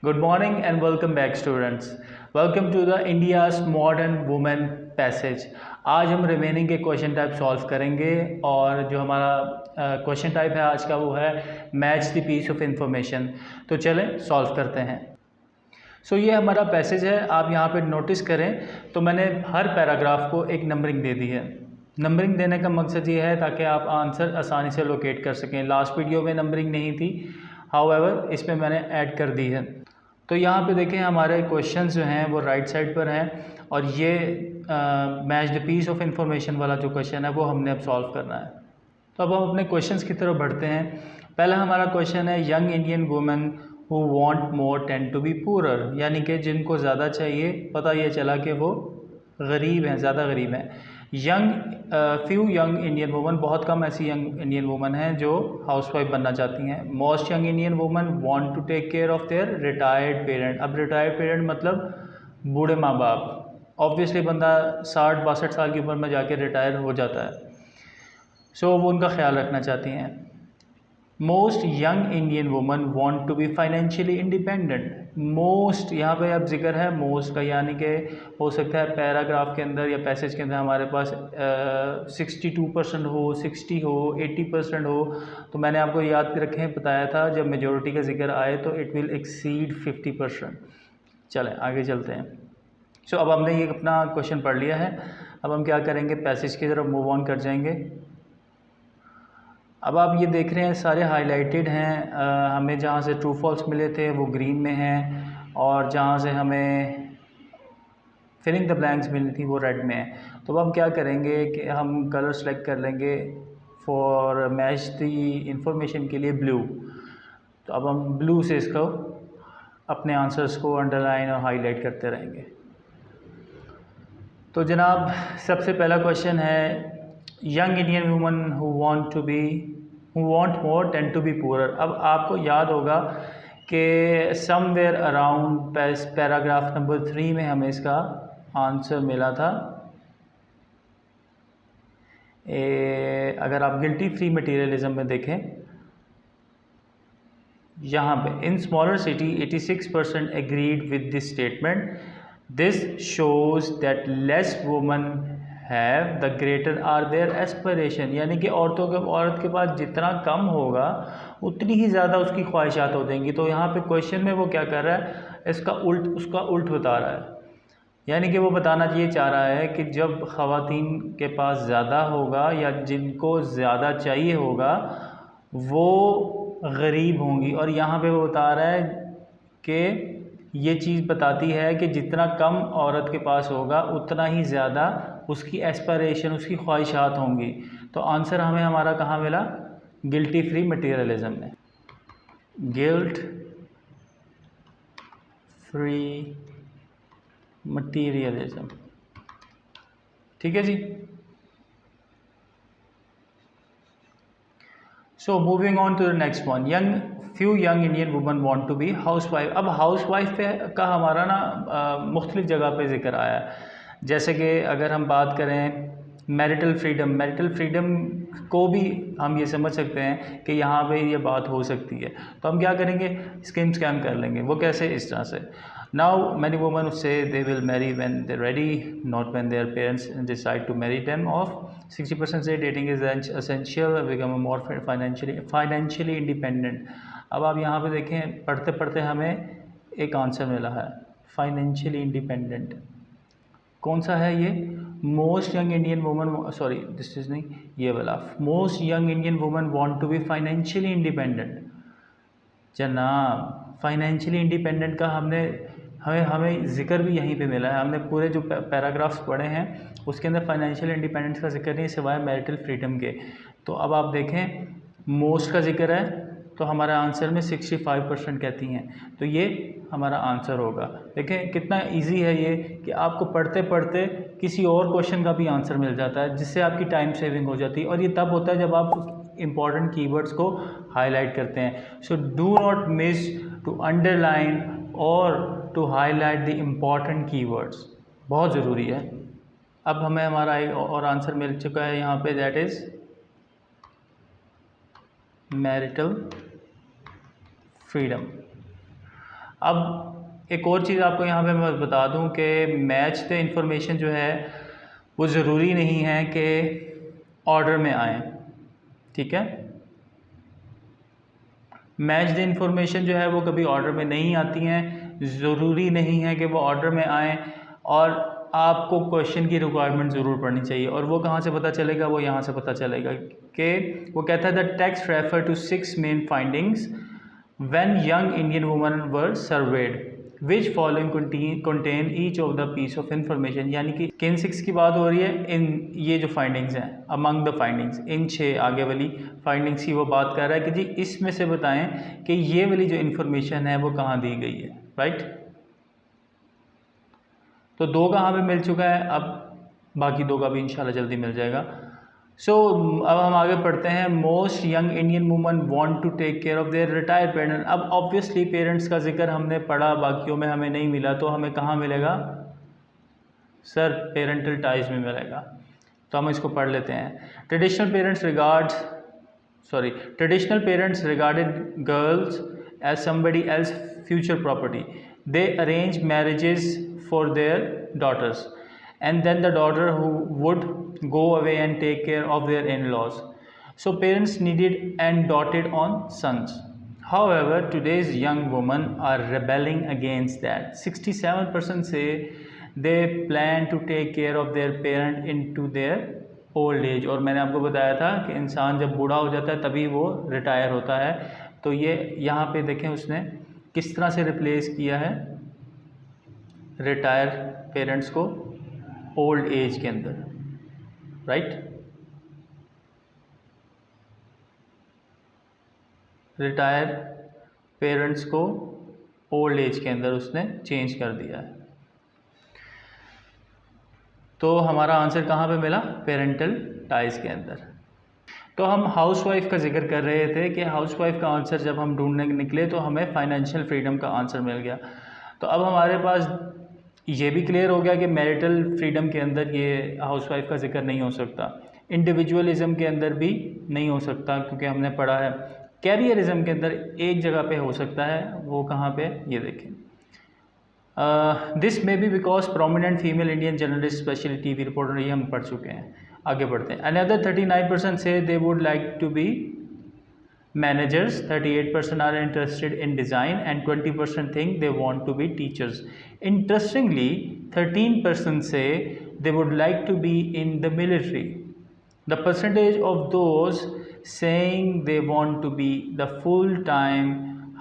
Good morning and welcome back students. Welcome to the India's Modern Woman Passage. आज हम remaining के question type solve करेंगे और जो हमारा क्वेश्चन टाइप है आज का वो है match the piece of information. तो चलें सॉल्व करते हैं। ये हमारा पैसेज है, आप यहाँ पे नोटिस करें तो मैंने हर पैराग्राफ को एक नंबरिंग दे दी है। नंबरिंग देने का मकसद ये है ताकि आप आंसर आसानी से लोकेट कर सकें। लास्ट वीडियो में नंबरिंग नहीं थी, हाउएवर इसमें मैंने ऐड कर दी है। तो यहाँ पे देखें हमारे क्वेश्चंस जो हैं वो राइट साइड पर हैं और ये match the piece of information वाला जो क्वेश्चन है वो हमने अब सॉल्व करना है। तो अब हम अपने क्वेश्चंस की तरफ बढ़ते हैं। पहला हमारा क्वेश्चन है young Indian women who want more tend to be poorer, यानी कि जिनको ज़्यादा चाहिए, पता ये चला कि वो गरीब हैं, ज़्यादा गरीब हैं। फ्यू यंग इंडियन वुमन, बहुत कम ऐसी यंग इंडियन वुमन हैं जो हाउसवाइफ बनना चाहती हैं। Most young Indian woman want to take care of their retired parent. अब रिटायर्ड पेरेंट मतलब बूढ़े माँ बाप। ऑब्वियसली बंदा 60-62 साल की उम्र में जाके रिटायर हो जाता है। वो उनका ख्याल रखना चाहती हैं। Most young Indian woman want to be financially independent. Most यहाँ पे अब जिक्र है मोस्ट का, यानी कि हो सकता है पैराग्राफ के अंदर या पैसेज के अंदर हमारे पास 62% हो, 60 हो, 80% हो। तो मैंने आपको याद रखें बताया था जब मेजॉरिटी का जिक्र आए तो इट विल एक्सीड 50%। चलें आगे चलते हैं। अब हमने ये अपना क्वेश्चन पढ़ लिया है। अब हम क्या करेंगे, पैसेज की तरफ मूव ऑन कर जाएंगे। अब आप ये देख रहे हैं सारे हाईलाइटेड हैं। हमें जहाँ से ट्रू फॉल्स मिले थे वो ग्रीन में हैं और जहाँ से हमें फिलिंग द ब्लैंक्स मिली थी वो रेड में है। तो अब हम क्या करेंगे कि हम कलर सेलेक्ट कर लेंगे फॉर मैच द इंफॉर्मेशन के लिए ब्लू। तो अब हम ब्लू से इसको अपने आंसर्स को अंडरलाइन और हाईलाइट करते रहेंगे। तो जनाब सबसे पहला क्वेश्चन है young Indian woman who want more tend to be poorer. अब आपको याद होगा कि समवेयर अराउंड पैराग्राफ नंबर 3 में हमें इसका आंसर मिला था। अगर आप गिल्टी फ्री मटीरियलिज्म में देखें, यहाँ पे in smaller city 86% agreed with this statement. This shows that less woman have the greater are their aspiration, यानी कि औरत के पास जितना कम होगा उतनी ही ज़्यादा उसकी ख्वाहिशात हो जाएंगी। तो यहाँ पे क्वेश्चन में वो क्या कर रहा है, उसका उल्ट बता रहा है। यानी कि वो बताना ये चाह रहा है कि जब ख़वातीन के पास ज़्यादा होगा या जिनको ज़्यादा चाहिए होगा वो गरीब होंगी। और यहाँ पे वो बता रहा है कि ये चीज़ बताती है कि जितना कम औरत के पास होगा उतना ही ज़्यादा उसकी एस्पिरेशन, उसकी ख्वाहिशात होंगी। तो आंसर हमें हमारा कहाँ मिला, गिल्टी फ्री मटीरियलिज्म में। गिल्ट फ्री मटीरियलिज्म, ठीक है जी। Moving on to the next one, few young Indian woman want to be housewife. अब हाउसवाइफ पे का हमारा ना मुख्तलिफ जगह पे जिक्र आया है। जैसे कि अगर हम बात करें मैरिटल फ्रीडम को भी हम ये समझ सकते हैं कि यहाँ पे ये बात हो सकती है। तो हम क्या करेंगे, स्कैम कर लेंगे। वो कैसे, इस तरह से now many women say they will marry when they ready, not when their parents decide to marry them off. 60% say dating is essential, become more financially independent. अब आप यहाँ पे देखें, पढ़ते पढ़ते हमें एक आंसर मिला है, फाइनेंशियली इंडिपेंडेंट। कौन सा है ये, most young Indian woman, sorry this is नहीं, ये वाला, most young Indian woman want to be financially independent. जनाब फाइनेंशियली इंडिपेंडेंट का हमें जिक्र भी यहीं पे मिला है। हमने पूरे जो पैराग्राफ्स पढ़े हैं उसके अंदर फाइनेंशियल इंडिपेंडेंस का जिक्र नहीं सिवाय मैरिटल फ्रीडम के। तो अब आप देखें मोस्ट का जिक्र है तो हमारा आंसर में 65% कहती हैं, तो ये हमारा आंसर होगा। देखें कितना इजी है ये कि आपको पढ़ते पढ़ते किसी और क्वेश्चन का भी आंसर मिल जाता है, जिससे आपकी टाइम सेविंग हो जाती है। और ये तब होता है जब आप इम्पॉर्टेंट कीवर्ड्स को हाईलाइट करते हैं। Do not miss to underline और to highlight the important keywords, बहुत ज़रूरी है। अब हमें हमारा एक और आंसर मिल चुका है यहाँ पे, दैट इज़ मैरिटल फ्रीडम। अब एक और चीज़ आपको यहाँ पे मैं बता दूँ कि मैच द इंफॉर्मेशन जो है वो ज़रूरी नहीं है कि ऑर्डर में आए, ठीक है। मैच द इंफॉर्मेशन जो है वो कभी ऑर्डर में नहीं आती हैं, ज़रूरी नहीं है कि वो ऑर्डर में आए, और आपको क्वेश्चन की रिक्वायरमेंट ज़रूर पढ़नी चाहिए। और वो कहाँ से पता चलेगा, वो यहाँ से पता चलेगा कि वो कहता है the text refer to 6 main findings when young Indian women were surveyed which following contain each of the piece of information. यानी कि किन 6 की बात हो रही है, इन ये जो फाइंडिंग्स हैं, अमंग द फाइंडिंग्स, इन 6 आगे वाली फाइंडिंग्स की वो बात कर रहा है कि जी इसमें से बताएं कि ये वाली जो इन्फॉर्मेशन है वो कहाँ दी गई है, राइट। तो 2 कहाँ पे मिल चुका है, अब बाकी 2 का भी इंशाल्लाह जल्दी मिल जाएगा। सो अब हम आगे पढ़ते हैं। Most young Indian woman want to take care of their retired parent. अब ऑब्वियसली पेरेंट्स का जिक्र हमने पढ़ा, बाकियों में हमें नहीं मिला, तो हमें कहाँ मिलेगा सर, पेरेंटल टाइज में मिलेगा। तो हम इसको पढ़ लेते हैं। Traditional parents regarded girls as somebody else future property. They arrange marriages for their daughters and then the daughter who would go away and take care of their in-laws. So parents needed and doted on sons. However, today's young women are rebelling against that. 67% say they plan to take care of their parent into their old age. और मैंने आपको बताया था कि इंसान जब बूढ़ा हो जाता है तभी वो रिटायर होता है। तो ये यहाँ पे देखें उसने किस तरह से रिप्लेस किया है रिटायर पेरेंट्स को ओल्ड एज के अंदर, राइट। रिटायर पेरेंट्स को ओल्ड एज के अंदर उसने चेंज कर दिया है। तो हमारा आंसर कहाँ पे मिला, पेरेंटल टाइज के अंदर। तो हम हाउसवाइफ का जिक्र कर रहे थे कि हाउसवाइफ का आंसर जब हम ढूंढने निकले तो हमें फाइनेंशियल फ्रीडम का आंसर मिल गया। तो अब हमारे पास ये भी क्लियर हो गया कि मैरिटल फ्रीडम के अंदर ये हाउसवाइफ का जिक्र नहीं हो सकता, इंडिविजुअलिज्म के अंदर भी नहीं हो सकता क्योंकि हमने पढ़ा है। कैरियरिज्म के अंदर एक जगह पे हो सकता है, वो कहाँ पे, ये देखें। This may be because prominent female Indian journalist specially TV reporter, ये हम पढ़ चुके हैं। आगे बढ़ते हैं। Another 39% say they would like to be managers, 38% are interested in design and 20% think they want to be teachers. Interestingly, 13% say they would like to be in the military. The percentage of those saying they want to be the full-time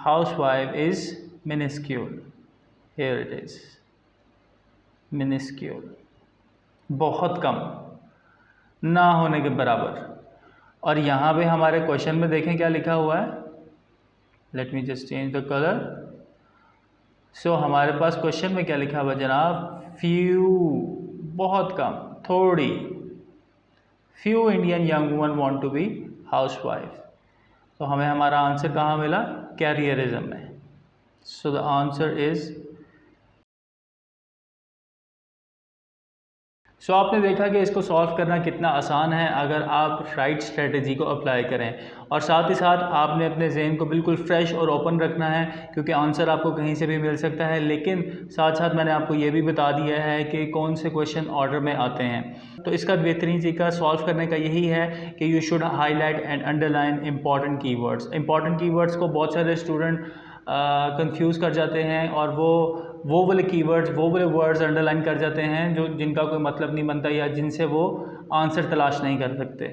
housewife is minuscule. Here it is, minuscule, बहुत कम, ना होने के बराबर। और यहाँ पे हमारे question में देखें क्या लिखा हुआ है, let me just change the colour. So हमारे पास क्वेश्चन में क्या लिखा हुआ जनाब, फ्यू, बहुत कम, थोड़ी, few Indian young woman want to be housewife. तो हमें हमारा आंसर कहाँ मिला, कैरियरिज्म में। So the answer is, so आपने देखा कि इसको सॉल्व करना कितना आसान है अगर आप राइट स्ट्रेटजी को अप्लाई करें, और साथ ही साथ आपने अपने जहन को बिल्कुल फ्रेश और ओपन रखना है क्योंकि आंसर आपको कहीं से भी मिल सकता है। लेकिन साथ साथ मैंने आपको ये भी बता दिया है कि कौन से क्वेश्चन ऑर्डर में आते हैं। तो इसका बेहतरीन तरीका सॉल्व करने का यही है कि you should highlight and underline important keywords. Important keywords को बहुत सारे स्टूडेंट कंफ्यूज कर जाते हैं और वो वाले कीवर्ड्स, वो वाले वर्ड्स अंडरलाइन कर जाते हैं जो जिनका कोई मतलब नहीं बनता या जिनसे वो आंसर तलाश नहीं कर सकते।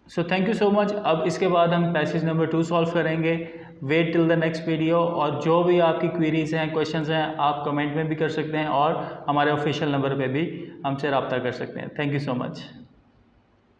So thank you so much. अब इसके बाद हम पैसेज नंबर 2 सॉल्व करेंगे। Wait till the next video, और जो भी आपकी क्वेरीज हैं, क्वेश्चंस हैं, आप कमेंट में भी कर सकते हैं और हमारे ऑफिशियल नंबर पे भी हमसे रब्ता कर सकते हैं। Thank you so much.